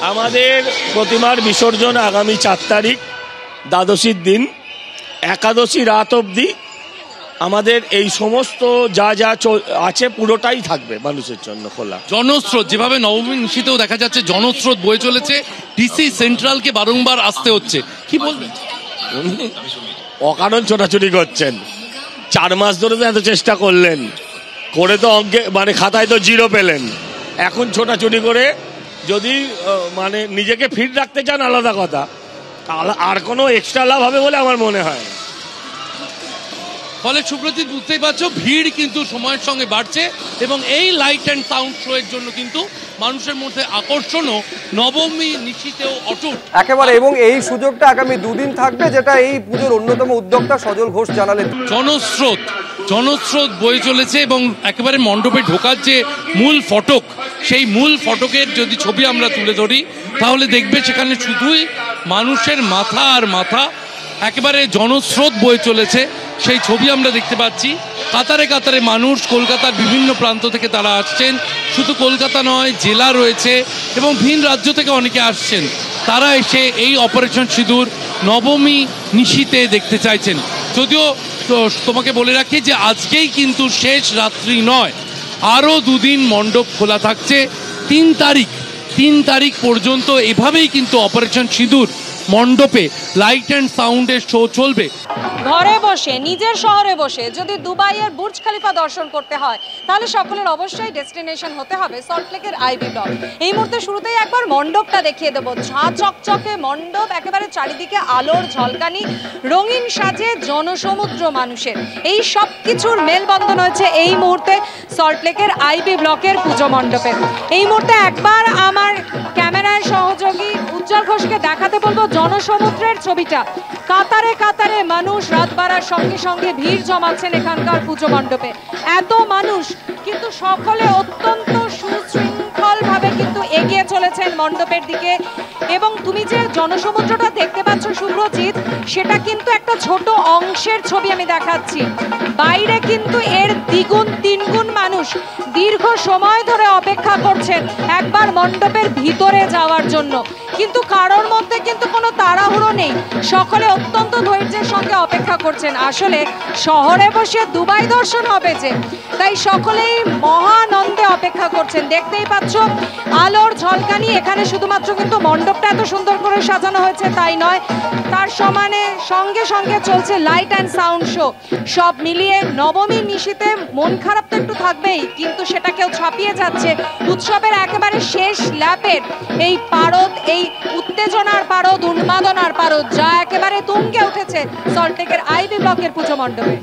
আমাদের প্রতিমার বিসর্জন আগামী 4 তারিখ দ্বাদশীর দিন, একাদশী রাত অবধি আমাদের এই সমস্ত যা যা আছে পুরোটাই থাকবে মানুষের জন্য খোলা। জনস্রোত যেভাবে নবমী নিশীতেও দেখা যাচ্ছে জনস্রোত বয়ে চলেছে, ডিসি সেন্ট্রালকে বারংবার আসতে হচ্ছে, কি বলবেন? অকারণ ছোটাছুটি করছেন, 4 মাস ধরে তো এত চেষ্টা করলেন, করে তো অঙ্কে মানে খাতায় তো 0 পেলেন, এখন ছোটাছুটি করে যদি মানে নিজেকে ফিট রাখতে চান আলাদা কথা, আর কোনো এক্সট্রা লাভ হবে বলে আমার মনে হয়। ফলে সুব্রজিৎ বুঝতেই পারছো ভিড় কিন্তু সময়ের সঙ্গে বাড়ছে এবং এই লাইট অ্যান্ড সাউন্ড শো এর জন্য কিন্তু মানুষের মধ্যে আকর্ষণও নবমী নিশীতেও অটুট একেবারে। এবং এই সুযোগটা আগামী 2 দিন থাকবে, যেটা এই পুজোর অন্যতম উদ্যোক্তা সজল ঘোষ জানালেন। জনস্রোত বয়ে চলেছে এবং একেবারে মণ্ডপে ঢোকার যে মূল ফটক, সেই মূল ফটকের যদি ছবি আমরা তুলে ধরি তাহলে দেখবে সেখানে শুধুই মানুষের মাথা আর মাথা, একেবারে জনস্রোত বয়ে চলেছে সেই ছবি আমরা দেখতে পাচ্ছি। কাতারে কাতারে মানুষ কলকাতার বিভিন্ন প্রান্ত থেকে তারা আসছেন, শুধু কলকাতা নয়, জেলা রয়েছে এবং ভিন রাজ্য থেকে অনেকে আসছেন, তারা এসে এই অপারেশন সিঁদুর নবমী নিশীতে দেখতে চাইছেন। যদিও তোমাকে বলে রাখি যে আজকেই কিন্তু শেষ রাত্রি নয়, আরও 2 দিন মণ্ডপ খোলা থাকছে। 3 তারিখ পর্যন্ত এভাবেই কিন্তু অপারেশন সিঁদুর মণ্ডপে লাইট অ্যান্ড সাউন্ডের শো চলবে। ঘরে বসে নিজের শহরে বসে যদি দুবাইয়ের বুর্জ খলিফা দর্শন করতে হয় তাহলে সকলের অবশ্যই ডেস্টিনেশন হতে হবে সল্টলেকের আইভি ব্লক। এই মুহূর্তে শুরুতেই একবার মণ্ডপটা দেখিয়ে দেবো। ঝাঁ চকচকে মণ্ডপ, একেবারে চারিদিকে আলোর ঝলকানি, রঙিন সাজে জনসমুদ্র মানুষের, এই সব কিছুর মেলবন্ধন হয়েছে এই মুহূর্তে সল্টলেকের আইভি ব্লকের পুজো মণ্ডপে। এই মুহূর্তে একবার আমার ক্যামেরার সহযোগী উজ্জ্বল ঘোষকে দেখাতে বলবো জনসমুদ্রের ছবিটা। কাতারে কাতারে মানুষ রাত বাড়ার সঙ্গে সঙ্গে ভিড় জমাচ্ছেন এখানকার পুজো মণ্ডপে। এত মানুষ কিন্তু সকলে অত্যন্ত সুশৃঙ্খলভাবে কিন্তু এগিয়ে চলেছেন মণ্ডপের দিকে। এবং তুমি যে জনসমুদ্রটা দেখতে পাচ্ছ শুভ্রজিৎ, সেটা কিন্তু একটা ছোট অংশের ছবি আমি দেখাচ্ছি। বাইরে কিন্তু এর 2-3 গুণ মানুষ দীর্ঘ সময় ধরে অপেক্ষা করছেন একবার মণ্ডপের ভিতরে যাওয়ার জন্য, কিন্তু কারোর মধ্যে কিন্তু কোনো তাড়াহুড়ো নেই, সকলে অত্যন্ত ধৈর্যের সঙ্গে অপেক্ষা করছেন। আসলে শহরে বসে দুবাই দর্শন হবে যে, তাই সকলেই মহানন্দে অপেক্ষা করছেন। দেখতেই পাচ্ছ আলোর ঝলকানি, এখানে শুধুমাত্র কিন্তু মণ্ডপটা এত সুন্দর করে সাজানো হয়েছে তাই নয়, তার সমানে সঙ্গে সঙ্গে চলছে লাইট অ্যান্ড সাউন্ড শো। সব মিলিয়ে নবমী নিশীতে মন খারাপ তো একটু থাকবেই, কিন্তু সেটাকেও ছাপিয়ে যাচ্ছে উৎসবের একেবারে শেষ ল্যাপের এই পারদ, এই উত্তেজনার পারদ, উন্মাদনার পারদ, যা একেবারে তুঙ্গে উঠেছে সল্টলেকের আইভি ব্লকের পুজো মণ্ডপে।